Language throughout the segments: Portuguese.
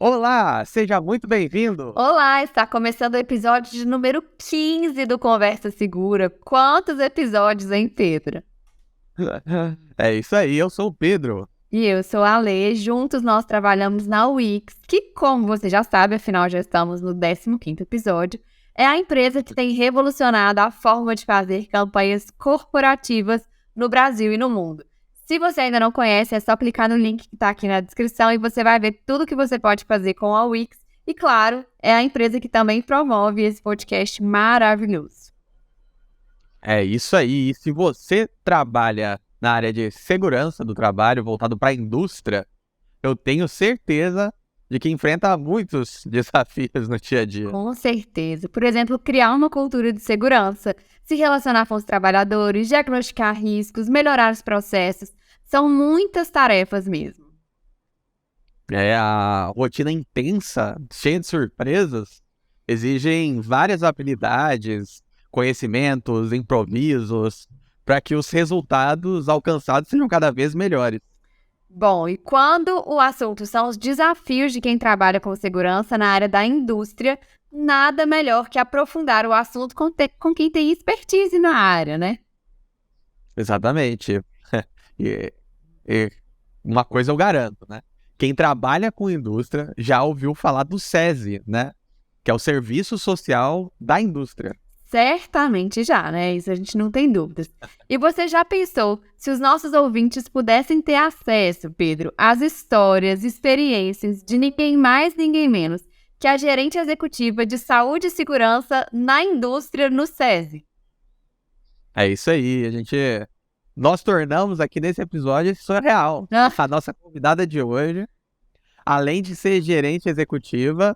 Olá, seja muito bem-vindo. Olá, está começando o episódio de número 15 do Conversa Segura. Quantos episódios, hein, Pedro? É isso aí, eu sou o Pedro. E eu sou a Lê, juntos nós trabalhamos na Wix, que, como você já sabe, afinal já estamos no 15º episódio, é a empresa que tem revolucionado a forma de fazer campanhas corporativas no Brasil e no mundo. Se você ainda não conhece, é só clicar no link que está aqui na descrição e você vai ver tudo que você pode fazer com a Wix. E claro, é a empresa que também promove esse podcast maravilhoso. É isso aí, e se você trabalha na área de segurança do trabalho, voltado para a indústria, eu tenho certeza de que enfrenta muitos desafios no dia a dia. Com certeza. Por exemplo, criar uma cultura de segurança, se relacionar com os trabalhadores, diagnosticar riscos, melhorar os processos. São muitas tarefas mesmo. É a rotina intensa, cheia de surpresas, exigem várias habilidades, conhecimentos, improvisos, para que os resultados alcançados sejam cada vez melhores. Bom, e quando o assunto são os desafios de quem trabalha com segurança na área da indústria, nada melhor que aprofundar o assunto com quem tem expertise na área, né? Exatamente. E, e uma coisa eu garanto, né? Quem trabalha com indústria já ouviu falar do SESI, né? Que é o Serviço Social da Indústria. Certamente já, né? Isso a gente não tem dúvidas. E você já pensou se os nossos ouvintes pudessem ter acesso, Pedro, às histórias, experiências de ninguém mais, ninguém menos que a gerente executiva de saúde e segurança na indústria no SESI? É isso aí, nós tornamos aqui nesse episódio surreal. Ah, A nossa convidada de hoje, além de ser gerente executiva,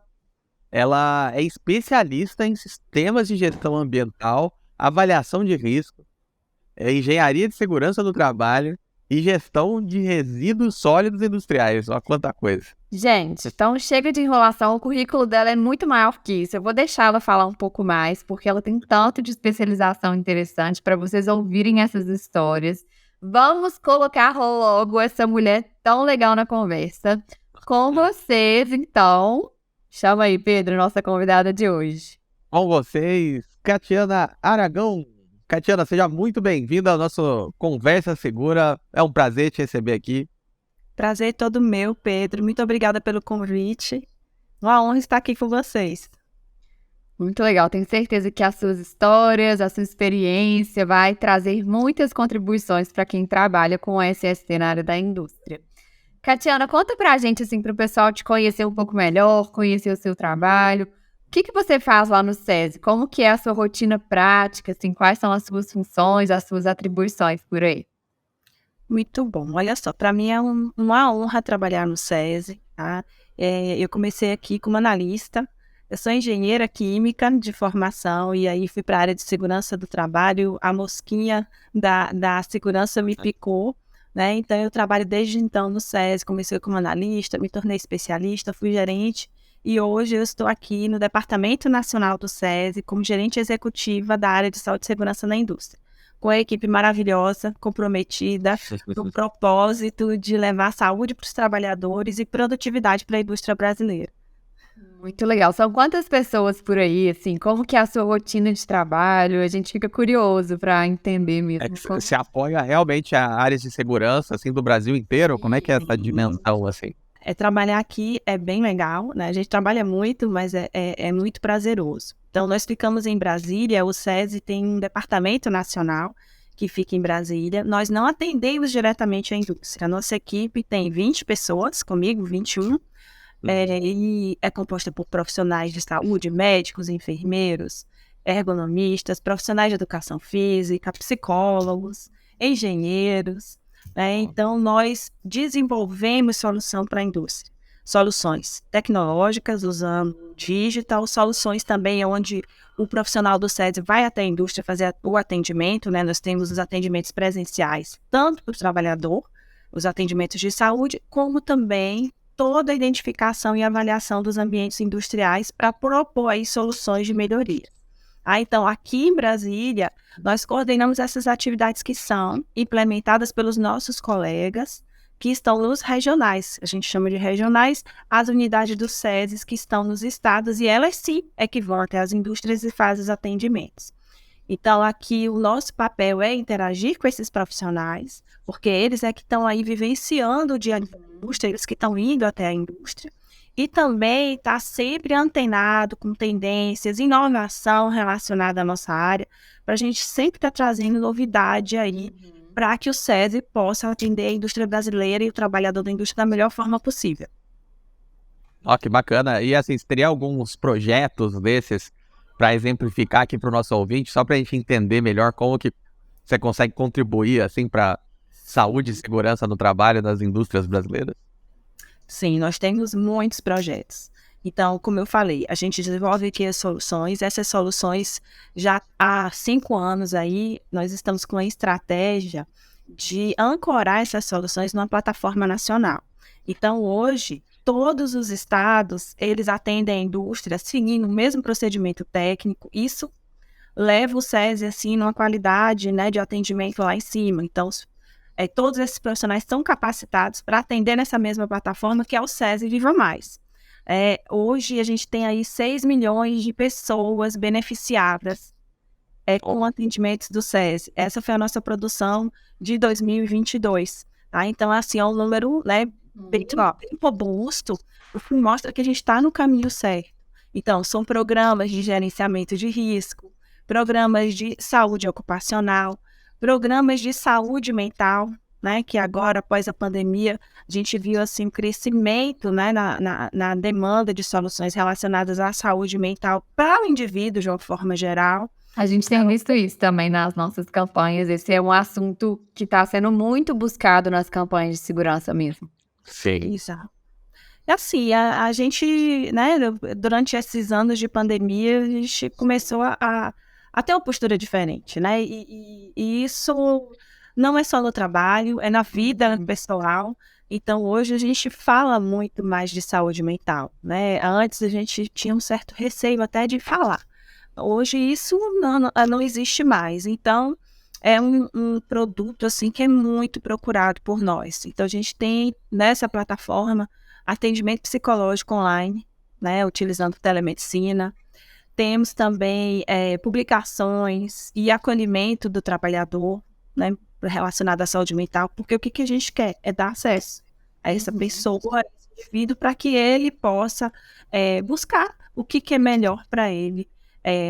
ela é especialista em sistemas de gestão ambiental, avaliação de risco, engenharia de segurança do trabalho e gestão de resíduos sólidos industriais. Olha quanta coisa. gente, então chega de enrolação, o currículo dela é muito maior que isso. Eu vou deixar ela falar um pouco mais, porque ela tem tanto de especialização interessante para vocês ouvirem essas histórias. Vamos colocar logo essa mulher tão legal na conversa. Com vocês, então. Chama aí, Pedro, nossa convidada de hoje. Com vocês, Catiana Aragão. Catiana, seja muito bem-vinda ao nosso Conversa Segura. É um prazer te receber aqui. Prazer todo meu, Pedro. Muito obrigada pelo convite. Uma honra estar aqui com vocês. Muito legal, tenho certeza que as suas histórias, a sua experiência vai trazer muitas contribuições para quem trabalha com o SST na área da indústria. Catiana, conta pra gente, assim, para o pessoal te conhecer um pouco melhor, conhecer o seu trabalho. O que você faz lá no SESI? Como que é a sua rotina prática, assim, quais são as suas funções, as suas atribuições por aí? Muito bom. Olha só, para mim é uma honra trabalhar no SESI, tá? Eu comecei aqui como analista. Eu sou engenheira química de formação e aí fui para a área de segurança do trabalho. A mosquinha da segurança me picou, né? Então eu trabalho desde então no SESI. Comecei como analista, me tornei especialista, fui gerente e hoje eu estou aqui no Departamento Nacional do SESI como gerente executiva da área de saúde e segurança na indústria, com a equipe maravilhosa, comprometida, no propósito de levar saúde para os trabalhadores e produtividade para a indústria brasileira. Muito legal. São quantas pessoas por aí, assim? Como que é a sua rotina de trabalho? A gente fica curioso para entender É mesmo. que você apoia realmente a áreas de segurança, assim, do Brasil inteiro? Como é que é essa dimensão, assim? Trabalhar aqui é bem legal, né? A gente trabalha muito, mas é muito prazeroso. Então, nós ficamos em Brasília, o SESI tem um departamento nacional que fica em Brasília. Nós não atendemos diretamente a indústria. A nossa equipe tem 20 pessoas, comigo 21, e é composta por profissionais de saúde, médicos, enfermeiros, ergonomistas, profissionais de educação física, psicólogos, engenheiros, né? Então, nós desenvolvemos solução para a indústria. Soluções tecnológicas, usando digital, soluções também onde o profissional do SESI vai até a indústria fazer o atendimento, né? Nós temos os atendimentos presenciais, tanto para o trabalhador, os atendimentos de saúde, como também toda a identificação e avaliação dos ambientes industriais para propor aí soluções de melhoria. Então, aqui em Brasília, nós coordenamos essas atividades que são implementadas pelos nossos colegas, que estão nos regionais. A gente chama de regionais as unidades do SESI que estão nos estados, e elas sim é que vão até as indústrias e fazem os atendimentos. Então, aqui o nosso papel é interagir com esses profissionais, porque eles é que estão aí vivenciando o dia a dia da indústria, eles que estão indo até a indústria, e também está sempre antenado com tendências, inovação relacionada à nossa área, para a gente sempre estar trazendo novidade aí, para que o SESI possa atender a indústria brasileira e o trabalhador da indústria da melhor forma possível. Ó, que bacana. E assim, você teria alguns projetos desses para exemplificar aqui para o nosso ouvinte, só para a gente entender melhor como que você consegue contribuir assim para saúde e segurança no trabalho das indústrias brasileiras? Sim, nós temos muitos projetos. Então, como eu falei, a gente desenvolve aqui as soluções. Essas soluções, já há 5 anos aí, nós estamos com a estratégia de ancorar essas soluções numa plataforma nacional. Então, hoje, todos os estados, eles atendem a indústria seguindo o mesmo procedimento técnico. Isso leva o SESI, assim, numa qualidade, né, de atendimento lá em cima. Então, todos esses profissionais estão capacitados para atender nessa mesma plataforma que é o SESI Viva Mais. Hoje a gente tem aí 6 milhões de pessoas beneficiadas com atendimentos do SESI. Essa foi a nossa produção de 2022. Tá? Então, assim, é um número, né, bem robusto, o que mostra que a gente está no caminho certo. Então, são programas de gerenciamento de risco, programas de saúde ocupacional, programas de saúde mental, né, que agora, após a pandemia, a gente viu assim, um crescimento, né, na demanda de soluções relacionadas à saúde mental para o indivíduo de uma forma geral. A gente tem visto isso também nas nossas campanhas. Esse é um assunto que está sendo muito buscado nas campanhas de segurança mesmo. Sim. Exato. E assim, a gente, né, durante esses anos de pandemia, a gente começou a ter uma postura diferente, né? E isso não é só no trabalho, é na vida pessoal. Então, hoje a gente fala muito mais de saúde mental, né? Antes a gente tinha um certo receio até de falar. Hoje isso não existe mais. Então, é um produto assim que é muito procurado por nós. Então, a gente tem nessa plataforma atendimento psicológico online, né? Utilizando telemedicina. Temos também publicações e acolhimento do trabalhador, né, relacionado à saúde mental, porque o que a gente quer é dar acesso a essa pessoa, a esse indivíduo, para que ele possa buscar o que é melhor para ele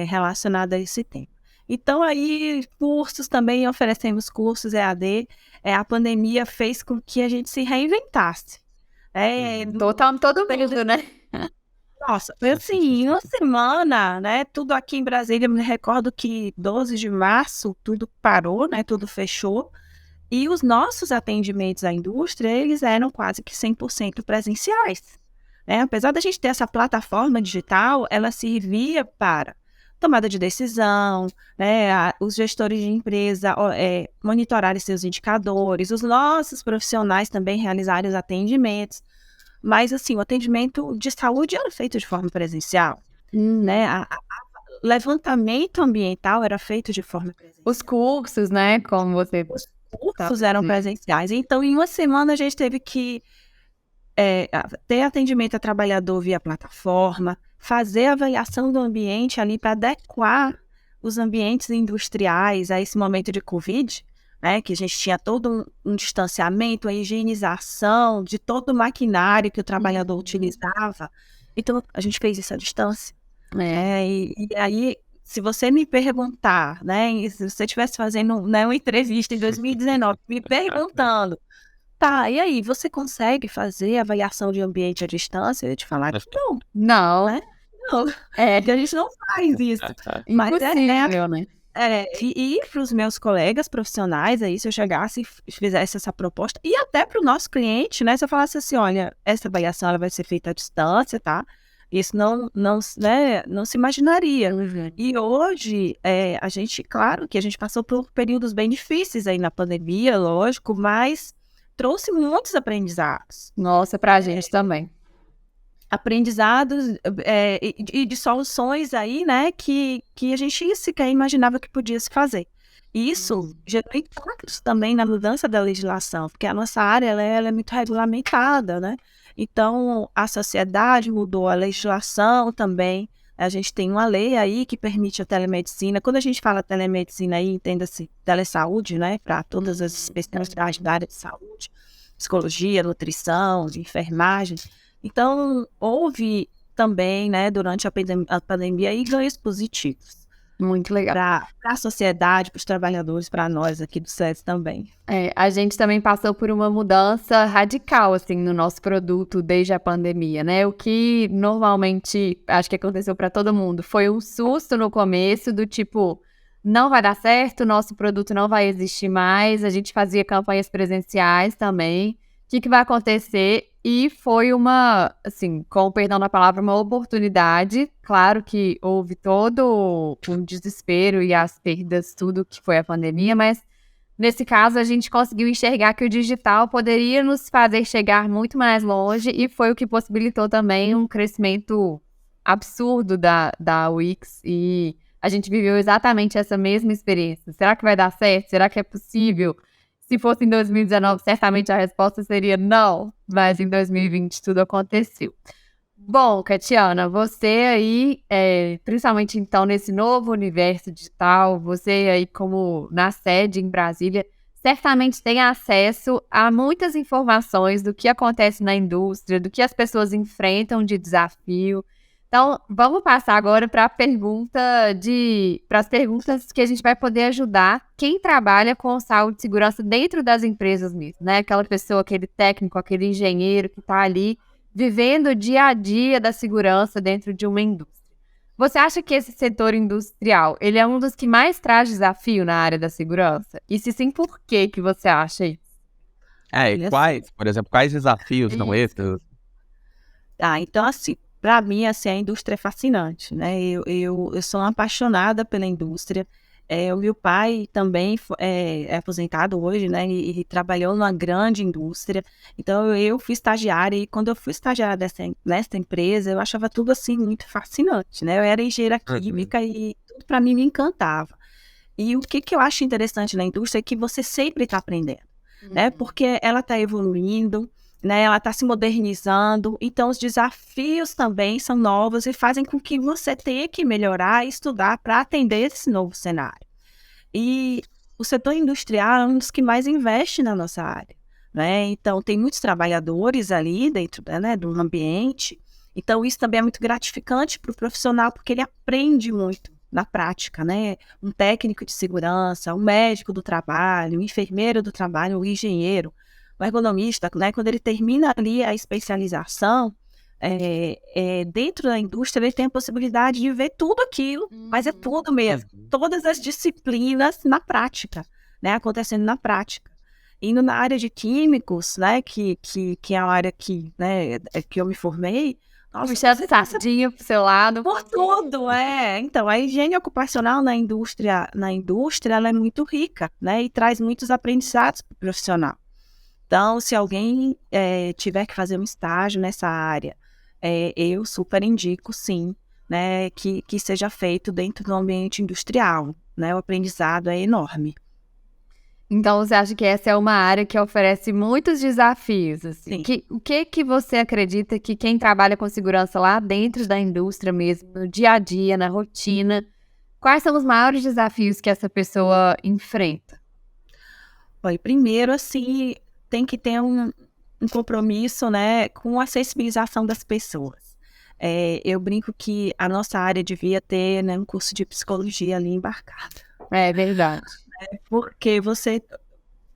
relacionado a esse tema. Então, aí, cursos também, oferecemos cursos EAD. A pandemia fez com que a gente se reinventasse. Todo mundo, né? Nossa, foi assim, em uma semana, né, tudo aqui em Brasília, me recordo que 12 de março, tudo parou, né, tudo fechou, e os nossos atendimentos à indústria, eles eram quase que 100% presenciais, né, apesar da gente ter essa plataforma digital, ela servia para tomada de decisão, né, os gestores de empresa monitorarem seus indicadores, os nossos profissionais também realizarem os atendimentos. Mas, assim, o atendimento de saúde era feito de forma presencial, né? O levantamento ambiental era feito de forma presencial. Os cursos, né? Como você... Os cursos eram presenciais. Então, em uma semana, a gente teve que ter atendimento a trabalhador via plataforma, fazer avaliação do ambiente ali para adequar os ambientes industriais a esse momento de Covid, né, que a gente tinha todo um distanciamento, a higienização de todo o maquinário que o trabalhador utilizava. Então, a gente fez isso à distância. E aí, se você me perguntar, né, se você estivesse fazendo, né, uma entrevista em 2019, me perguntando, tá, e aí, você consegue fazer avaliação de ambiente à distância? Eu ia te falar que não. Não. Né? Não. Que a gente não faz isso. Mas impossível, né? E para os meus colegas profissionais, aí, se eu chegasse e fizesse essa proposta, e até para o nosso cliente, né, se eu falasse assim, olha, essa avaliação ela vai ser feita à distância, tá? Isso não se imaginaria. E hoje, a gente, claro que a gente passou por períodos bem difíceis aí na pandemia, lógico, mas trouxe muitos aprendizados. Nossa, pra gente também. Aprendizados e de soluções aí, né, que a gente sequer imaginava que podia se fazer. Isso gerou impactos também na mudança da legislação, porque a nossa área ela é muito regulamentada, né? Então, a sociedade mudou a legislação também. A gente tem uma lei aí que permite a telemedicina. Quando a gente fala telemedicina aí, entenda-se telesaúde, né? Para todas as especialidades da área de saúde, psicologia, nutrição, de enfermagem. Então, houve também, né, durante a pandemia, aí, ganhos positivos. Muito legal. Para a sociedade, para os trabalhadores, para nós aqui do SES também. A gente também passou por uma mudança radical, assim, no nosso produto desde a pandemia, né? O que normalmente, acho que aconteceu para todo mundo, foi um susto no começo do tipo, não vai dar certo, nosso produto não vai existir mais, a gente fazia campanhas presenciais também, o que vai acontecer? E foi uma, assim, com o perdão da palavra, uma oportunidade. Claro que houve todo o desespero e as perdas, tudo que foi a pandemia, mas nesse caso a gente conseguiu enxergar que o digital poderia nos fazer chegar muito mais longe e foi o que possibilitou também um crescimento absurdo da Wix e a gente viveu exatamente essa mesma experiência. Será que vai dar certo? Será que é possível? Se fosse em 2019, certamente a resposta seria não, mas em 2020 tudo aconteceu. Bom, Catiana, você aí, principalmente então nesse novo universo digital, você aí como na sede em Brasília, certamente tem acesso a muitas informações do que acontece na indústria, do que as pessoas enfrentam de desafio. Então, vamos passar agora para as perguntas que a gente vai poder ajudar quem trabalha com saúde e segurança dentro das empresas mesmo, né? Aquela pessoa, aquele técnico, aquele engenheiro que está ali vivendo o dia a dia da segurança dentro de uma indústria. Você acha que esse setor industrial, ele é um dos que mais traz desafio na área da segurança? E se sim, por que você acha isso? E por exemplo, quais desafios são esses? Então assim, para mim, assim, a indústria é fascinante, né? Eu sou uma apaixonada pela indústria. O meu pai também é aposentado hoje, né? E trabalhou numa grande indústria. Então, eu fui estagiária e quando eu fui estagiária nessa empresa, eu achava tudo, assim, muito fascinante, né? Eu era engenheira química e tudo para mim me encantava. E o que eu acho interessante na indústria é que você sempre está aprendendo, né? Porque ela está evoluindo, né, ela está se modernizando, então os desafios também são novos e fazem com que você tenha que melhorar e estudar para atender esse novo cenário. E o setor industrial é um dos que mais investe na nossa área, né? Então tem muitos trabalhadores ali dentro, né, do ambiente, então isso também é muito gratificante para o profissional, porque ele aprende muito na prática, né? Um técnico de segurança, um médico do trabalho, um enfermeiro do trabalho, um engenheiro, o ergonomista, né, quando ele termina ali a especialização, dentro da indústria ele tem a possibilidade de ver tudo aquilo, mas é tudo mesmo, todas as disciplinas na prática, né, acontecendo na prática. Indo na área de químicos, né, que é a área que, né, que eu me formei, puxando sardinha pro seu lado. Por tudo, Então, a higiene ocupacional na indústria ela é muito rica, né, e traz muitos aprendizados para o profissional. Então, se alguém tiver que fazer um estágio nessa área, eu super indico, sim, né, que seja feito dentro do ambiente industrial, né? O aprendizado é enorme. Então, você acha que essa é uma área que oferece muitos desafios? Assim? O que você acredita que quem trabalha com segurança lá dentro da indústria mesmo, no dia a dia, na rotina, quais são os maiores desafios que essa pessoa enfrenta? Olha, primeiro, assim, tem que ter um compromisso, né, com a sensibilização das pessoas. Eu brinco que a nossa área devia ter, né, um curso de psicologia ali embarcado. É verdade. Porque você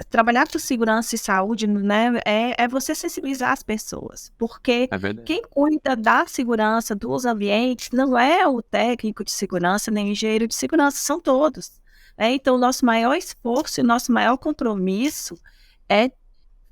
trabalhar com segurança e saúde, né, é você sensibilizar as pessoas. Porque quem cuida da segurança dos ambientes não é o técnico de segurança, nem o engenheiro de segurança, são todos. Então, o nosso maior esforço e o nosso maior compromisso é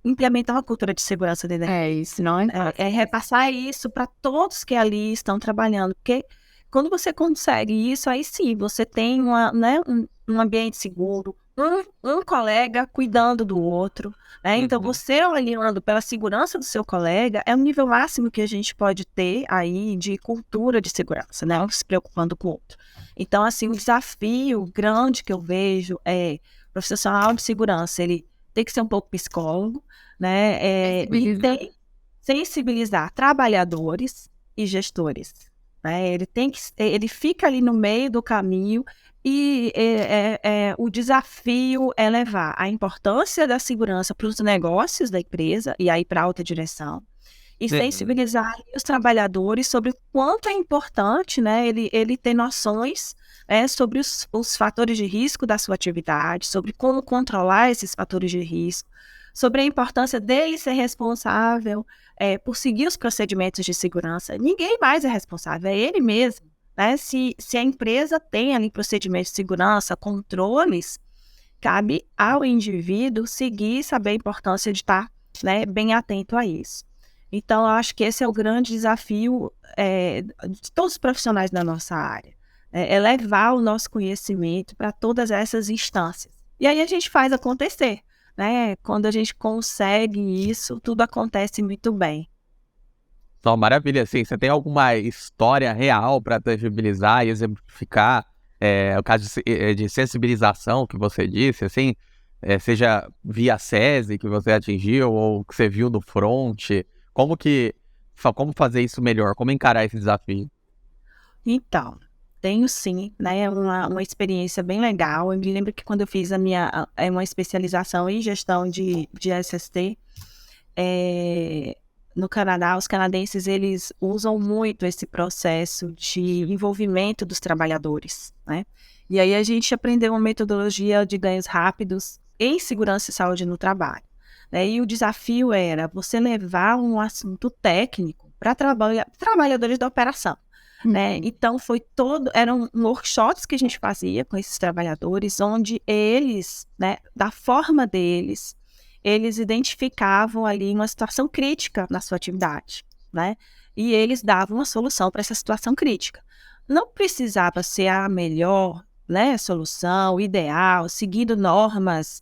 implementar uma cultura de segurança dentro da isso, não é? É repassar isso para todos que ali estão trabalhando, porque quando você consegue isso, aí sim, você tem um ambiente seguro, um colega cuidando do outro, né? Então, você olhando pela segurança do seu colega é o nível máximo que a gente pode ter aí de cultura de segurança, né? Se preocupando com o outro. Então, assim, o desafio grande que eu vejo é o profissional de segurança, ele tem que ser um pouco psicólogo, né? E tem sensibilizar trabalhadores e gestores, né? Ele fica ali no meio do caminho e o desafio é levar a importância da segurança para os negócios da empresa e aí para a alta direção e sensibilizar os trabalhadores sobre o quanto é importante, né, ele ter noções sobre os fatores de risco da sua atividade, sobre como controlar esses fatores de risco, sobre a importância dele ser responsável por seguir os procedimentos de segurança. Ninguém mais é responsável, é ele mesmo. Né? Se a empresa tem ali procedimentos de segurança, controles, cabe ao indivíduo seguir e saber a importância de estar, né, bem atento a isso. Então, eu acho que esse é o grande desafio de todos os profissionais da nossa área. É levar o nosso conhecimento para todas essas instâncias. E aí a gente faz acontecer. Né? Quando a gente consegue isso, tudo acontece muito bem. Então, maravilha. Assim, você tem alguma história real para tangibilizar e exemplificar o caso de sensibilização que você disse, assim, seja via SESI que você atingiu ou que você viu no front? Como fazer isso melhor? Como encarar esse desafio? Então, tenho sim, né, uma experiência bem legal. Eu me lembro que quando eu fiz uma especialização em gestão de SST, no Canadá, os canadenses, eles usam muito esse processo de envolvimento dos trabalhadores, né? E aí a gente aprendeu uma metodologia de ganhos rápidos em segurança e saúde no trabalho, né? E o desafio era você levar um assunto técnico para trabalhadores da operação. Né? Então, eram workshops que a gente fazia com esses trabalhadores, onde eles, né, da forma deles, eles identificavam ali uma situação crítica na sua atividade, né? E eles davam uma solução para essa situação crítica. Não precisava ser a melhor, né, solução, ideal, seguindo normas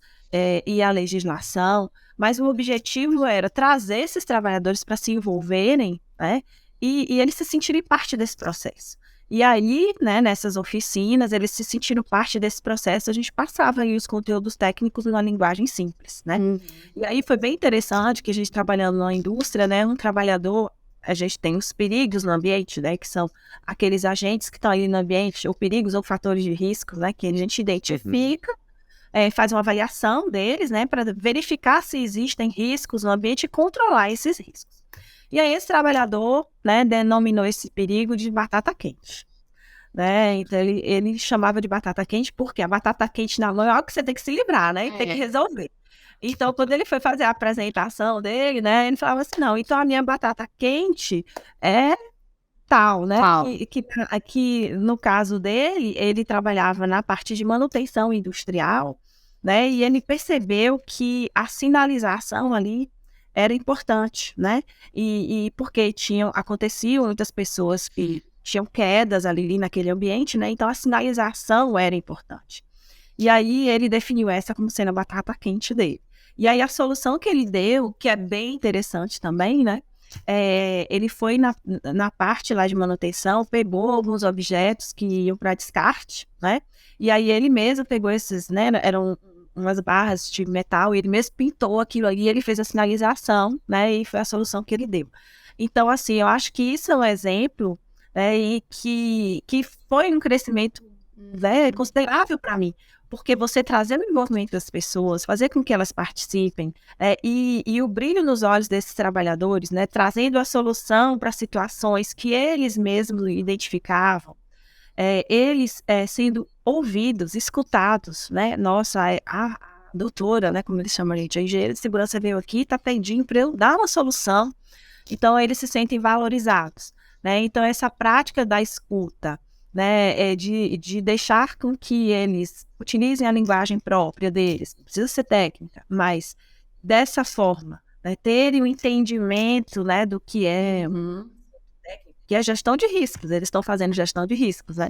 e a legislação, mas o objetivo era trazer esses trabalhadores para se envolverem, né? E eles se sentirem parte desse processo. E aí, né, nessas oficinas, eles se sentiram parte desse processo, a gente passava aí os conteúdos técnicos numa linguagem simples, né? E aí foi bem interessante que a gente trabalhando na indústria, né, um trabalhador, a gente tem os perigos no ambiente, né, que são aqueles agentes que estão ali no ambiente, ou perigos ou fatores de risco, né, que a gente identifica, faz uma avaliação deles, né, para verificar se existem riscos no ambiente e controlar esses riscos. E aí esse trabalhador, né, denominou esse perigo de batata quente. Né? Então ele chamava de batata quente porque a batata quente na mão é algo que você tem que se livrar, né? E tem que resolver. Então, quando ele foi fazer a apresentação dele, né, ele falava assim, não, então a minha batata quente é tal, né? Que no caso dele, ele trabalhava na parte de manutenção industrial, né? E ele percebeu que a sinalização ali era importante, né? E porque aconteciam muitas pessoas que tinham quedas ali naquele ambiente, né? Então a sinalização era importante. E aí ele definiu essa como sendo a batata quente dele. E aí a solução que ele deu, que é bem interessante também, né? Ele foi na parte lá de manutenção, pegou alguns objetos que iam para descarte, né? E aí ele mesmo pegou esses, né? Eram umas barras de metal, e ele mesmo pintou aquilo ali, ele fez a sinalização, né, e foi a solução que ele deu. Então, assim, eu acho que isso é um exemplo, né, e que foi um crescimento, né, considerável para mim, porque você trazer o envolvimento das pessoas, fazer com que elas participem, e o brilho nos olhos desses trabalhadores, né, trazendo a solução para situações que eles mesmos identificavam, eles sendo ouvidos, escutados, né? Nossa, a doutora, né, como eles chamam a gente, a engenheira de segurança veio aqui e está pedindo para eu dar uma solução. Então, eles se sentem valorizados, né? Então, essa prática da escuta, né, de deixar com que eles utilizem a linguagem própria deles, não precisa ser técnica, mas dessa forma, né, terem um entendimento, né, do que é... que é gestão de riscos, eles estão fazendo gestão de riscos, né?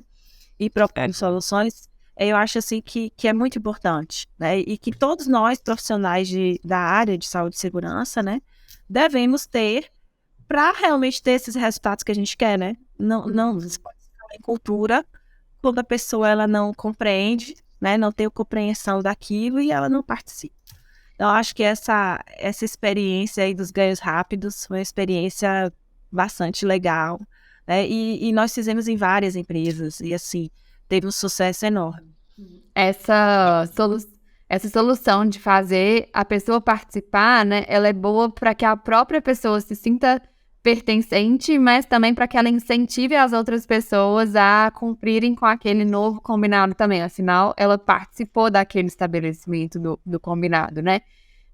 E propondo soluções, eu acho assim que é muito importante, né? E que todos nós, profissionais da área de saúde e segurança, né, devemos ter para realmente ter esses resultados que a gente quer, né? Não se pode falar em cultura quando a pessoa ela não compreende, né? Não tem compreensão daquilo e ela não participa. Então, acho que essa experiência aí dos ganhos rápidos foi uma experiência bastante legal, né? E nós fizemos em várias empresas e, assim, teve um sucesso enorme. Essa solução de fazer a pessoa participar, né, ela é boa para que a própria pessoa se sinta pertencente, mas também para que ela incentive as outras pessoas a cumprirem com aquele novo combinado também. Afinal, ela participou daquele estabelecimento do combinado, né?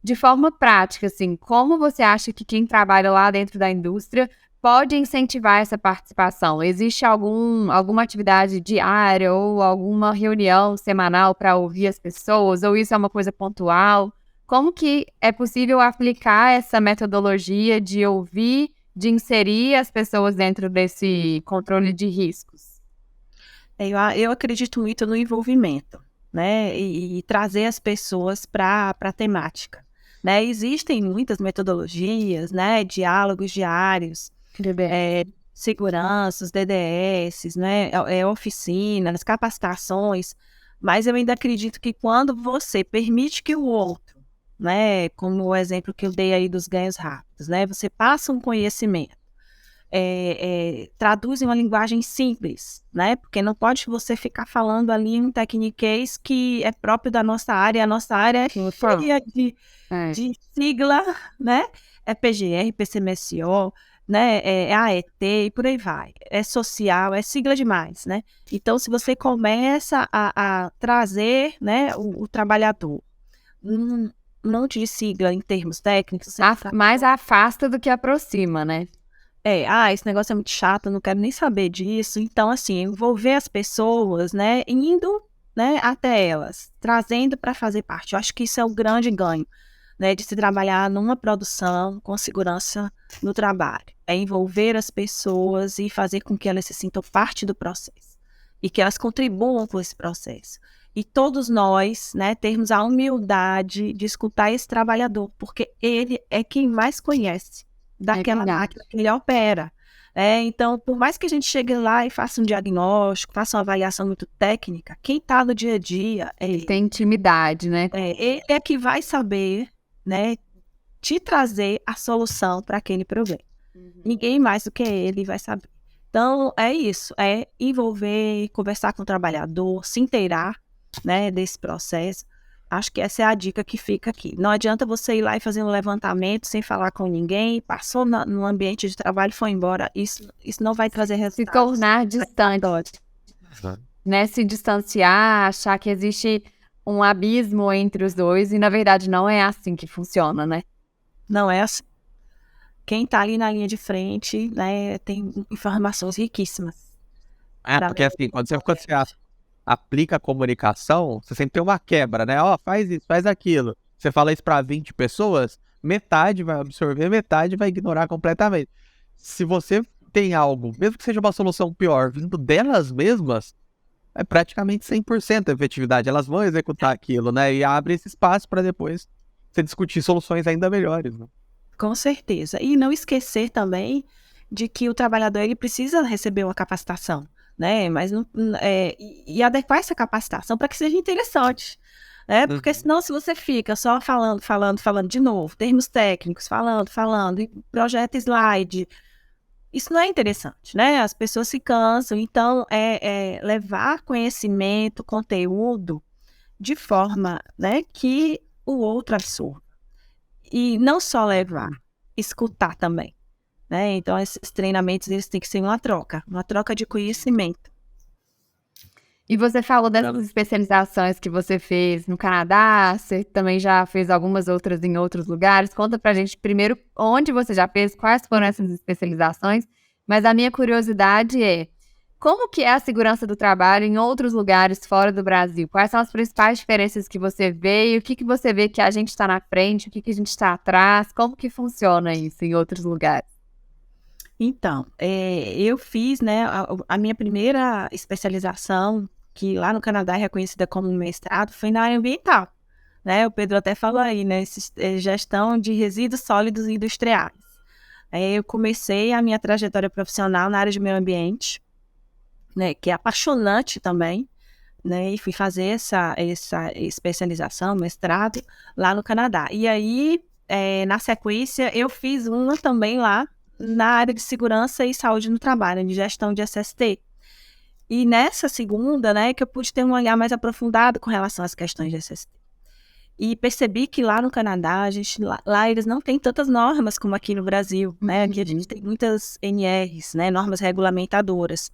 De forma prática, assim, como você acha que quem trabalha lá dentro da indústria pode incentivar essa participação? Existe alguma atividade diária ou alguma reunião semanal para ouvir as pessoas? Ou isso é uma coisa pontual? Como que é possível aplicar essa metodologia de ouvir, de inserir as pessoas dentro desse controle de riscos? Eu acredito muito no envolvimento, né? E trazer as pessoas para a temática, né? Existem muitas metodologias, né? Diálogos diários, segurança, os DDS, né? Oficinas, capacitações, mas eu ainda acredito que quando você permite que o outro, né? Como o exemplo que eu dei aí dos ganhos rápidos, né? Você passa um conhecimento, traduz em uma linguagem simples, né? Porque não pode você ficar falando ali um tecniquez que é próprio da nossa área. A nossa área é cheia de sigla, né? É PGR, PCMSO, né? É AET e por aí vai. É social, é sigla demais, né? Então, se você começa a trazer, né, o trabalhador, não de sigla em termos técnicos, Mais afasta do que aproxima, né? Esse negócio é muito chato, eu não quero nem saber disso. Então, assim, envolver as pessoas, né, indo, né, até elas, trazendo para fazer parte. Eu acho que isso é o grande ganho, né, de se trabalhar numa produção com segurança no trabalho. É envolver as pessoas e fazer com que elas se sintam parte do processo e que elas contribuam com esse processo. E todos nós, né, termos a humildade de escutar esse trabalhador, porque ele é quem mais conhece daquela máquina que ele opera. Então, por mais que a gente chegue lá e faça um diagnóstico, faça uma avaliação muito técnica, quem está no dia a dia ele tem intimidade, né? Ele é que vai saber, né, te trazer a solução para aquele problema. Ninguém mais do que ele vai saber. Então, é isso, é envolver, conversar com o trabalhador, se inteirar, né, desse processo. Acho que essa é a dica que fica aqui. Não adianta você ir lá e fazer um levantamento sem falar com ninguém, passou no ambiente de trabalho e foi embora. Isso não vai trazer resultados. Se tornar distante. Né? Se distanciar, achar que existe um abismo entre os dois e, na verdade, não é assim que funciona, né? Não é assim. Quem está ali na linha de frente, né, tem informações riquíssimas. Porque assim, quando você aplica a comunicação, você sempre tem uma quebra, né? Faz isso, faz aquilo. Você fala isso para 20 pessoas, metade vai absorver, metade vai ignorar completamente. Se você tem algo, mesmo que seja uma solução pior, vindo delas mesmas, é praticamente 100% a efetividade. Elas vão executar aquilo, né? E abre esse espaço para depois você discutir soluções ainda melhores, né? Com certeza. E não esquecer também de que o trabalhador ele precisa receber uma capacitação, né? Mas e adequar essa capacitação para que seja interessante, né? Porque senão, se você fica só falando de novo, termos técnicos, falando, e projeta slide, isso não é interessante, né? As pessoas se cansam. Então, levar conhecimento, conteúdo de forma, né, que o outro absorva. E não só levar, escutar também, né? Então, esses treinamentos, eles têm que ser uma troca de conhecimento. E você falou dessas especializações que você fez no Canadá, você também já fez algumas outras em outros lugares. Conta pra gente primeiro onde você já fez, quais foram essas especializações. Mas a minha curiosidade é, como que é a segurança do trabalho em outros lugares fora do Brasil? Quais são as principais diferenças que você vê? E o que você vê que a gente está na frente, o que a gente está atrás? Como que funciona isso em outros lugares? Então, eu fiz, né, a minha primeira especialização que lá no Canadá é reconhecida como um mestrado, foi na área ambiental, né? O Pedro até falou aí, né? Gestão de resíduos sólidos industriais. Aí eu comecei a minha trajetória profissional na área de meio ambiente, né? Que é apaixonante também, né? E fui fazer essa especialização, mestrado, lá no Canadá. E aí, na sequência, eu fiz uma também lá na área de segurança e saúde no trabalho, de gestão de SST. E nessa segunda, né, que eu pude ter um olhar mais aprofundado com relação às questões de SST. E percebi que lá no Canadá, lá eles não têm tantas normas como aqui no Brasil, né? Aqui a gente tem muitas NRs, né, normas regulamentadoras.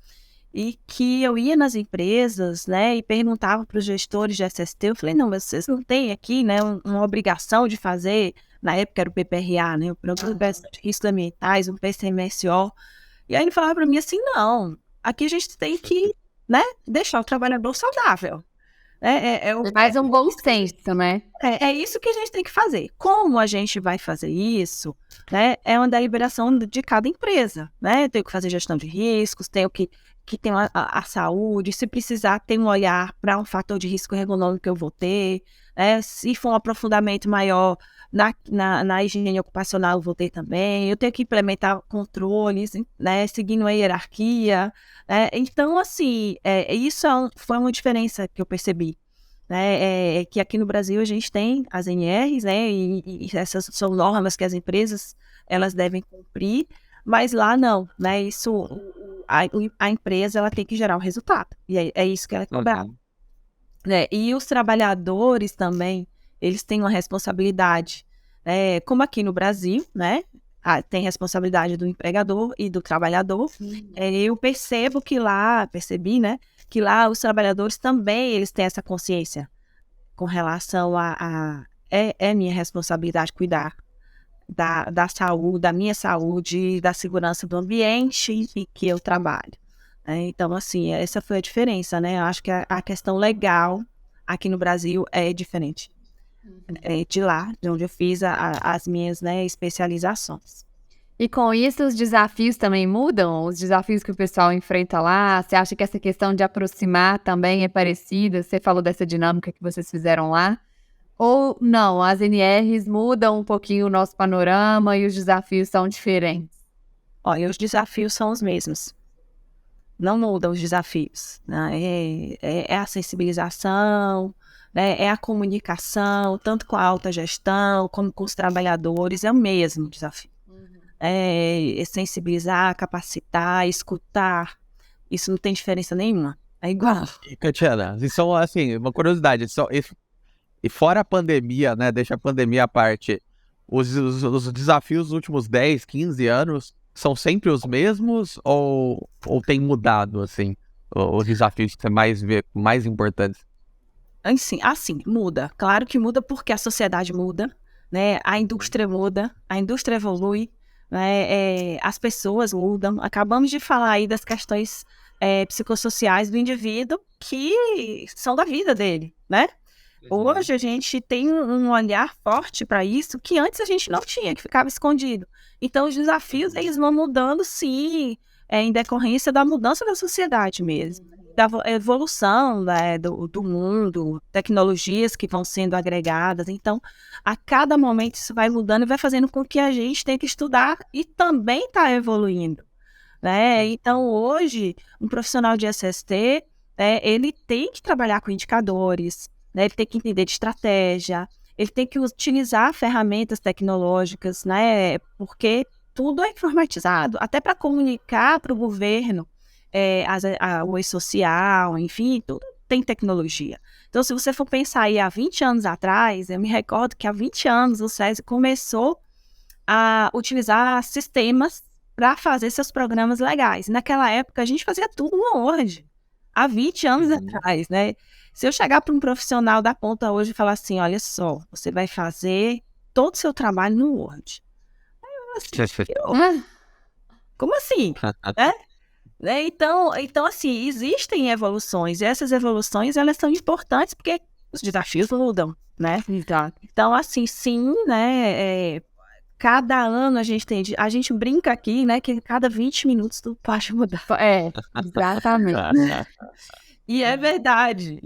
E que eu ia nas empresas, né, e perguntava para os gestores de SST, eu falei, não, mas vocês não têm aqui, né, uma obrigação de fazer, na época era o PPRA, né, o Programa de Riscos Ambientais, um PCMSO. E aí ele falava para mim assim, não, aqui a gente tem que, né, deixar o trabalhador saudável. É mais um bom senso, né? É isso que a gente tem que fazer. Como a gente vai fazer isso, né, é uma deliberação de cada empresa, né? Tem que fazer gestão de riscos, tem o que tem a saúde, se precisar ter um olhar para um fator de risco ergonômico que eu vou ter, né? Se for um aprofundamento maior na higiene ocupacional, eu vou ter também. Eu tenho que implementar controles, né, seguindo a hierarquia. Então, assim, isso foi uma diferença que eu percebi. Né, que aqui no Brasil a gente tem as NRs, né, e essas são normas que as empresas elas devem cumprir, mas lá não, né, isso a empresa ela tem que gerar o resultado, e é isso que ela é cobrada. Né, e os trabalhadores também, eles têm uma responsabilidade, como aqui no Brasil, né, tem responsabilidade do empregador e do trabalhador. Eu percebi, né, que lá os trabalhadores também eles têm essa consciência com relação é minha responsabilidade cuidar da saúde, da minha saúde, da segurança do ambiente em que eu trabalho. Então, assim, essa foi a diferença, né? Eu acho que a questão legal aqui no Brasil é diferente de lá, de onde eu fiz as minhas, né, especializações. E com isso, os desafios também mudam? Os desafios que o pessoal enfrenta lá? Você acha que essa questão de aproximar também é parecida? Você falou dessa dinâmica que vocês fizeram lá? Ou não, as NRs mudam um pouquinho o nosso panorama e os desafios são diferentes? Olha, os desafios são os mesmos. Não mudam os desafios, né? É a sensibilização, né? É a comunicação, tanto com a alta gestão como com os trabalhadores, é o mesmo desafio. Sensibilizar, capacitar, escutar, isso não tem diferença nenhuma, é igual. Catiana, isso é assim, uma curiosidade, e fora a pandemia, né, deixa a pandemia à parte, os desafios dos últimos 10, 15 anos são sempre os mesmos ou tem mudado, assim, os desafios que você mais vê, mais importantes? Assim, muda, claro que muda porque a sociedade muda, né, a indústria muda, a indústria evolui, né, as pessoas mudam. Acabamos de falar aí das questões psicossociais do indivíduo que são da vida dele, né? Hoje a gente tem um olhar forte para isso que antes a gente não tinha, que ficava escondido. Então os desafios eles vão mudando, sim, em decorrência da mudança da sociedade mesmo, da evolução, né, do mundo, tecnologias que vão sendo agregadas. Então, a cada momento isso vai mudando e vai fazendo com que a gente tenha que estudar e também está evoluindo. Né? Então, hoje, um profissional de SST, ele tem que trabalhar com indicadores, né? Ele tem que entender de estratégia, ele tem que utilizar ferramentas tecnológicas, né? Porque tudo é informatizado, até para comunicar para o governo, o e-social, enfim, tudo tem tecnologia. Então, se você for pensar aí há 20 anos atrás, eu me recordo que há 20 anos o SESI começou a utilizar sistemas para fazer seus programas legais. Naquela época, a gente fazia tudo no Word, há 20 anos atrás, né? Se eu chegar para um profissional da ponta hoje e falar assim, olha só, você vai fazer todo o seu trabalho no Word. Como assim? Então, assim, existem evoluções, e essas evoluções, elas são importantes porque os desafios mudam, né? Então, assim, sim, né, cada ano a gente brinca aqui, né, que cada 20 minutos tudo pode mudar. Exatamente. E é verdade,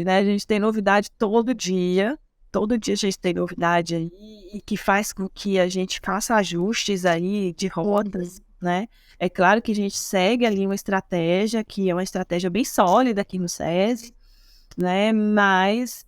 né? A gente tem novidade todo dia a gente tem novidade aí, e que faz com que a gente faça ajustes aí de rotas, né? É claro que a gente segue ali uma estratégia, que é uma estratégia bem sólida aqui no SESI, né? Mas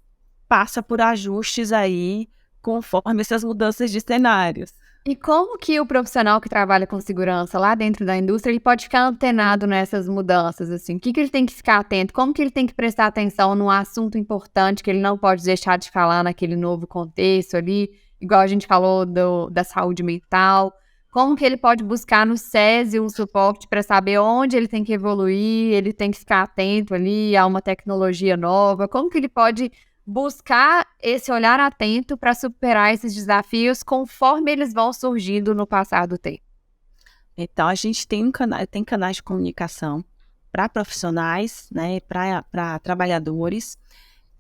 passa por ajustes aí, conforme essas mudanças de cenários. E como que o profissional que trabalha com segurança lá dentro da indústria, ele pode ficar antenado nessas mudanças, assim? O que ele tem que ficar atento? Como que ele tem que prestar atenção num assunto importante que ele não pode deixar de falar naquele novo contexto ali, igual a gente falou da saúde mental? Como que ele pode buscar no SESI um suporte para saber onde ele tem que evoluir, ele tem que ficar atento ali a uma tecnologia nova? Como que ele pode buscar esse olhar atento para superar esses desafios conforme eles vão surgindo no passar do tempo? Então, a gente tem canais de comunicação para profissionais, né, para trabalhadores.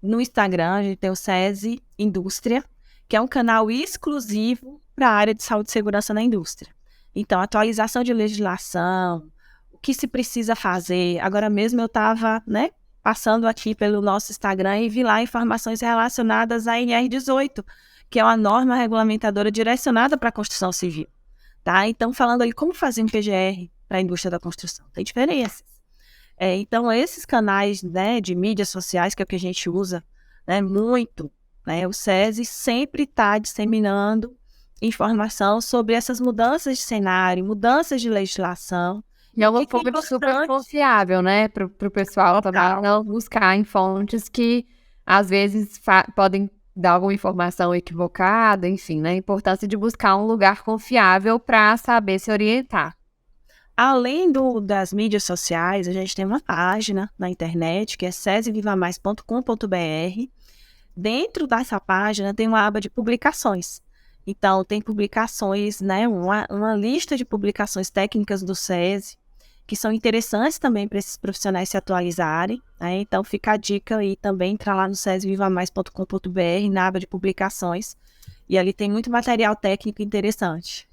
No Instagram, a gente tem o SESI Indústria, que é um canal exclusivo para a área de saúde e segurança na indústria. Então, atualização de legislação, o que se precisa fazer. Agora mesmo eu estava, né, passando aqui pelo nosso Instagram e vi lá informações relacionadas à NR18, que é uma norma regulamentadora direcionada para a construção civil. Tá? Então, falando aí como fazer um PGR para a indústria da construção. Tem diferenças. Então, esses canais, né, de mídias sociais, que é o que a gente usa, né, muito, né, o SESI sempre está disseminando informação sobre essas mudanças de cenário, mudanças de legislação. E é uma fonte super confiável, né, para o pessoal também não buscar em fontes que, às vezes, podem dar alguma informação equivocada, enfim, né, a importância de buscar um lugar confiável para saber se orientar. Além das mídias sociais, a gente tem uma página na internet, que é sesivivamais.com.br. Dentro dessa página tem uma aba de publicações. Então, tem publicações, né, uma lista de publicações técnicas do SESI, que são interessantes também para esses profissionais se atualizarem, né? Então, fica a dica aí também, entrar lá no sesivivamais.com.br, na aba de publicações, e ali tem muito material técnico interessante.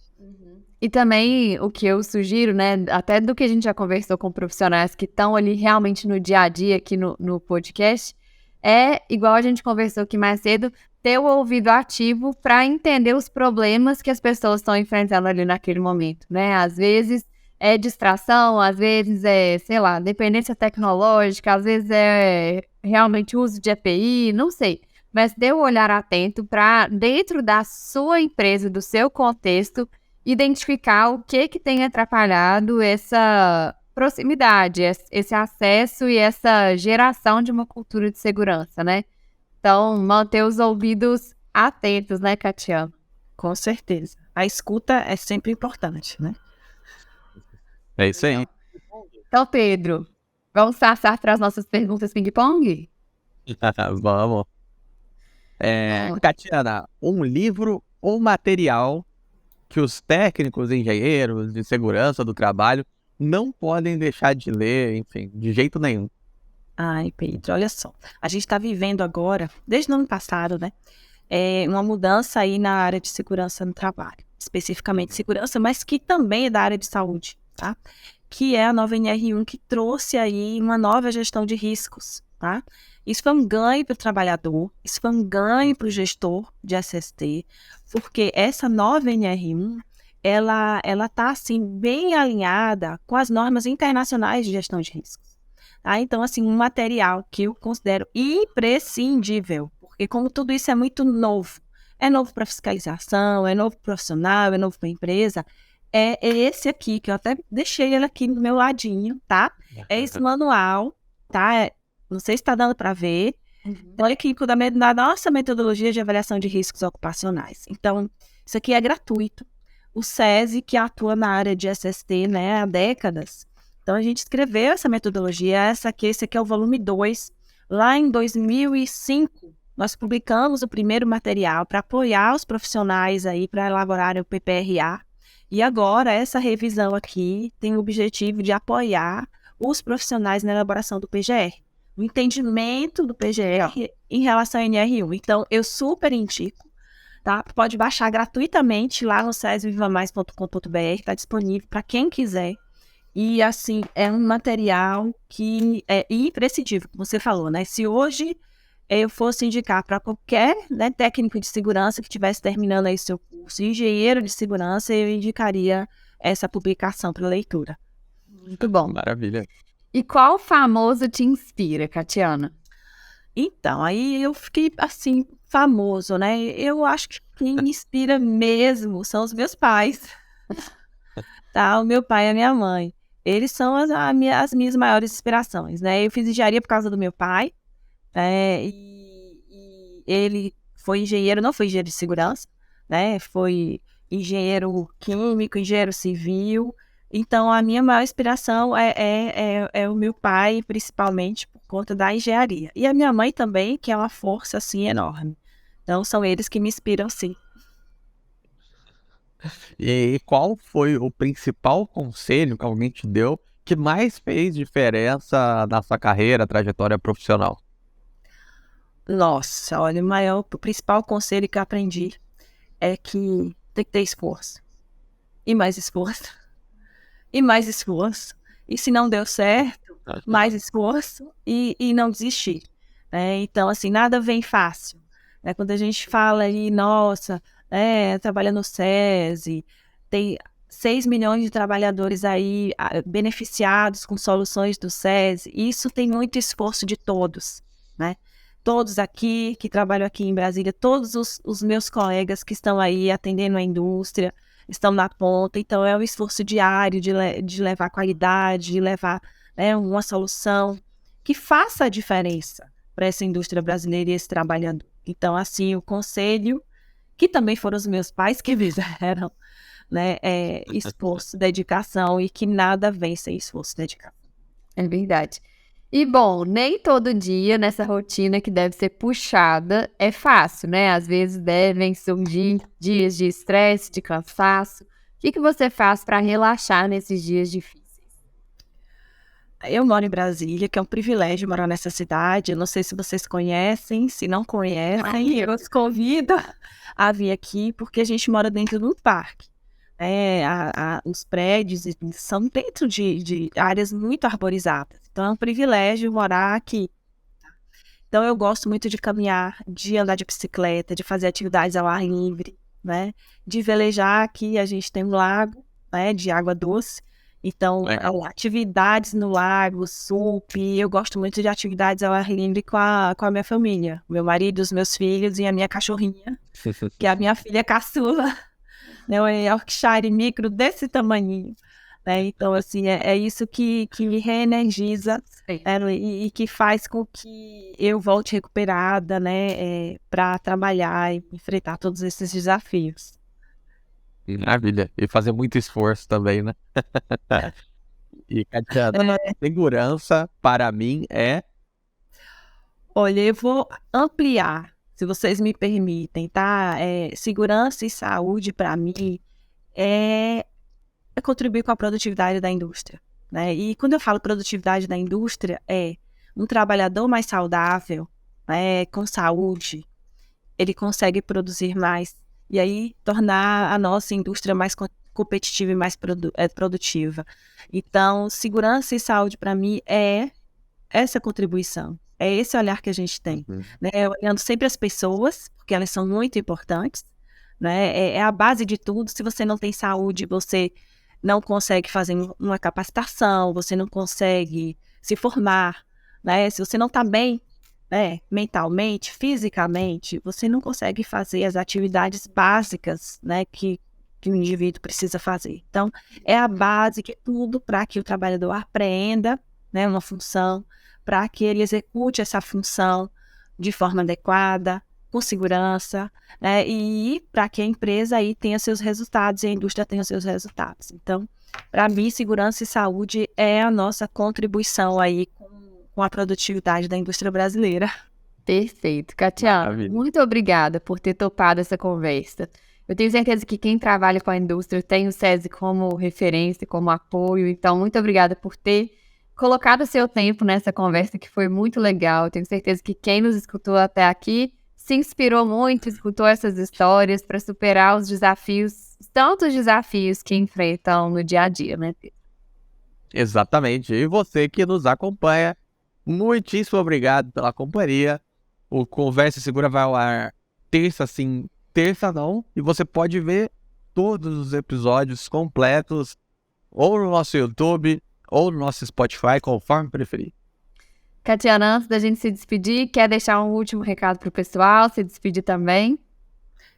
E também o que eu sugiro, né, até do que a gente já conversou com profissionais que estão ali realmente no dia a dia aqui no podcast, é, igual a gente conversou aqui mais cedo, ter o ouvido ativo para entender os problemas que as pessoas estão enfrentando ali naquele momento, né? Às vezes é distração, às vezes é, sei lá, dependência tecnológica, às vezes é realmente uso de API, não sei. Mas dê um olhar atento para, dentro da sua empresa, do seu contexto, identificar o que tem atrapalhado essa proximidade, esse acesso e essa geração de uma cultura de segurança, né? Então, manter os ouvidos atentos, né, Catiana? Com certeza. A escuta é sempre importante, né? É isso aí. Então, Pedro, vamos passar para as nossas perguntas ping-pong? Vamos. Catiana, um livro ou material que os técnicos, engenheiros de segurança do trabalho não podem deixar de ler, enfim, de jeito nenhum. Ai, Pedro, olha só. A gente está vivendo agora, desde o ano passado, né? Uma mudança aí na área de segurança no trabalho. Especificamente segurança, mas que também é da área de saúde, tá? Que é a nova NR1, que trouxe aí uma nova gestão de riscos, tá? Isso foi um ganho para o trabalhador, isso foi um ganho para o gestor de SST, porque essa nova NR1, ela está, assim, bem alinhada com as normas internacionais de gestão de riscos. Tá? Então, assim, um material que eu considero imprescindível, porque como tudo isso é muito novo, é novo para fiscalização, é novo para profissional, é novo para a empresa, é esse aqui, que eu até deixei ele aqui no meu ladinho, tá? É esse manual, tá? Não sei se está dando para ver. Olha aqui, da nossa metodologia de avaliação de riscos ocupacionais. Então, isso aqui é gratuito. O SESI, que atua na área de SST, né, há décadas. Então, a gente escreveu essa metodologia, esse aqui é o volume 2. Lá em 2005, nós publicamos o primeiro material para apoiar os profissionais aí para elaborarem o PPRA. E agora, essa revisão aqui tem o objetivo de apoiar os profissionais na elaboração do PGR. O entendimento do PGR em relação ao NR1. Então, eu super indico, tá? Pode baixar gratuitamente lá no sesivivamais.com.br, está disponível para quem quiser. E, assim, é um material que é imprescindível, como você falou, né? Se hoje eu fosse indicar para qualquer, né, técnico de segurança que estivesse terminando aí seu curso, engenheiro de segurança, eu indicaria essa publicação para leitura. Muito bom. Maravilha. E qual famoso te inspira, Catiana? Então, aí eu fiquei, assim, famoso, né? Eu acho que quem me inspira mesmo são os meus pais, tá? O meu pai e a minha mãe. Eles são as minhas maiores inspirações, né? Eu fiz engenharia por causa do meu pai, e ele foi engenheiro, não foi engenheiro de segurança, né? Foi engenheiro químico, engenheiro civil. Então, a minha maior inspiração é o meu pai, principalmente por conta da engenharia. E a minha mãe também, que é uma força, assim, enorme. Então, são eles que me inspiram, sim. E qual foi o principal conselho que alguém te deu que mais fez diferença na sua carreira, trajetória profissional? Nossa, olha, o principal conselho que eu aprendi é que tem que ter esforço. E mais esforço. E mais esforço. E se não deu certo, mais esforço e não desistir. Né? Então, assim, nada vem fácil. Né? Quando a gente fala aí, nossa, trabalha no SESI, tem 6 milhões de trabalhadores aí beneficiados com soluções do SESI, isso tem muito esforço de todos, né? Todos aqui, que trabalham aqui em Brasília, todos os meus colegas que estão aí atendendo a indústria, estão na ponta, então é um esforço diário de levar qualidade, de levar, né, uma solução que faça a diferença para essa indústria brasileira e esse trabalhador. Então, assim, o conselho, que também foram os meus pais que me deram, né, esforço, dedicação, e que nada vem sem esforço e dedicação. É verdade. E bom, nem todo dia nessa rotina que deve ser puxada é fácil, né? Às vezes devem surgir dias de estresse, de cansaço. O que você faz para relaxar nesses dias difíceis? Eu moro em Brasília, que é um privilégio morar nessa cidade. Eu não sei se vocês conhecem, se não conhecem, eu os convido a vir aqui, porque a gente mora dentro do parque. Os prédios são dentro de áreas muito arborizadas. Então, é um privilégio morar aqui. Então, eu gosto muito de caminhar, de andar de bicicleta, de fazer atividades ao ar livre, né? De velejar. Aqui a gente tem um lago, né, de água doce. Então, atividades no lago, SUP. Eu gosto muito de atividades ao ar livre com a minha família. Meu marido, os meus filhos e a minha cachorrinha, que é a minha filha caçula. Né, um Yorkshire micro desse tamanhinho, né? Então, assim, é isso que me reenergiza, né, e que faz com que eu volte recuperada, né, para trabalhar e enfrentar todos esses desafios. Maravilha. E fazer muito esforço também, né? E, Catiana, segurança para mim é... Olha, eu vou ampliar, se vocês me permitem, tá? Segurança e saúde, para mim, é contribuir com a produtividade da indústria, né? E quando eu falo produtividade da indústria, é um trabalhador mais saudável, né, com saúde, ele consegue produzir mais e aí tornar a nossa indústria mais competitiva e mais produtiva. Então, segurança e saúde, para mim, é essa contribuição. É esse olhar que a gente tem, né? Olhando sempre as pessoas, porque elas são muito importantes, né? É a base de tudo. Se você não tem saúde, você não consegue fazer uma capacitação, você não consegue se formar, né? Se você não está bem, né, mentalmente, fisicamente, você não consegue fazer as atividades básicas, né, que o indivíduo precisa fazer. Então, é a base que tudo para que o trabalhador aprenda, né, uma função, para que ele execute essa função de forma adequada, com segurança, né, e para que a empresa aí tenha seus resultados e a indústria tenha seus resultados. Então, para mim, segurança e saúde é a nossa contribuição aí com a produtividade da indústria brasileira. Perfeito. Catiana, muito obrigada por ter topado essa conversa. Eu tenho certeza que quem trabalha com a indústria tem o SESI como referência, como apoio. Então, muito obrigada por ter colocado o seu tempo nessa conversa, que foi muito legal. Eu tenho certeza que quem nos escutou até aqui se inspirou muito, escutou essas histórias para superar os desafios, tantos desafios que enfrentam no dia a dia, né, Pedro? Exatamente. E você que nos acompanha, muitíssimo obrigado pela companhia. O Conversa Segura vai ao ar terça sim, terça não. E você pode ver todos os episódios completos ou no nosso YouTube ou no nosso Spotify, conforme preferir. Catiana, antes da gente se despedir, quer deixar um último recado pro pessoal, se despedir também?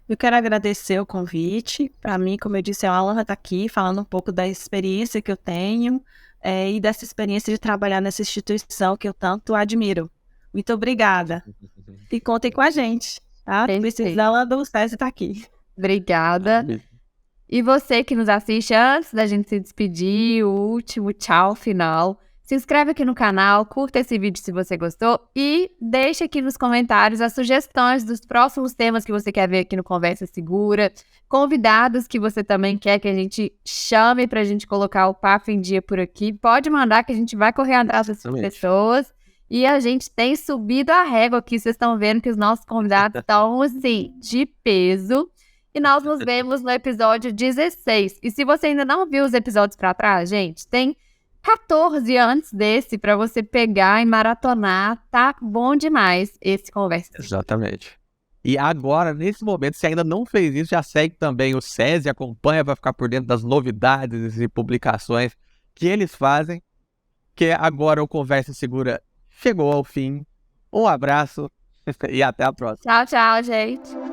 Eu quero agradecer o convite. Para mim, como eu disse, é uma honra estar aqui falando um pouco da experiência que eu tenho e dessa experiência de trabalhar nessa instituição que eu tanto admiro. Muito obrigada. E contem com a gente, tá? Precisando, o SESI está aqui. Obrigada. E você que nos assiste, antes da gente se despedir, o último tchau final, se inscreve aqui no canal, curta esse vídeo se você gostou e deixa aqui nos comentários as sugestões dos próximos temas que você quer ver aqui no Conversa Segura, convidados que você também quer que a gente chame pra gente colocar o papo em dia por aqui. Pode mandar que a gente vai correr atrás dessas pessoas. E a gente tem subido a régua aqui, vocês estão vendo que os nossos convidados estão, assim, de peso. E nós nos vemos no episódio 16. E se você ainda não viu os episódios pra trás, gente, tem 14 antes desse pra você pegar e maratonar. Tá bom demais esse Conversa. Exatamente. E agora, nesse momento, se ainda não fez isso, já segue também o SESI, acompanha, vai ficar por dentro das novidades e publicações que eles fazem. Que agora o Conversa Segura chegou ao fim. Um abraço e até a próxima. Tchau, tchau, gente.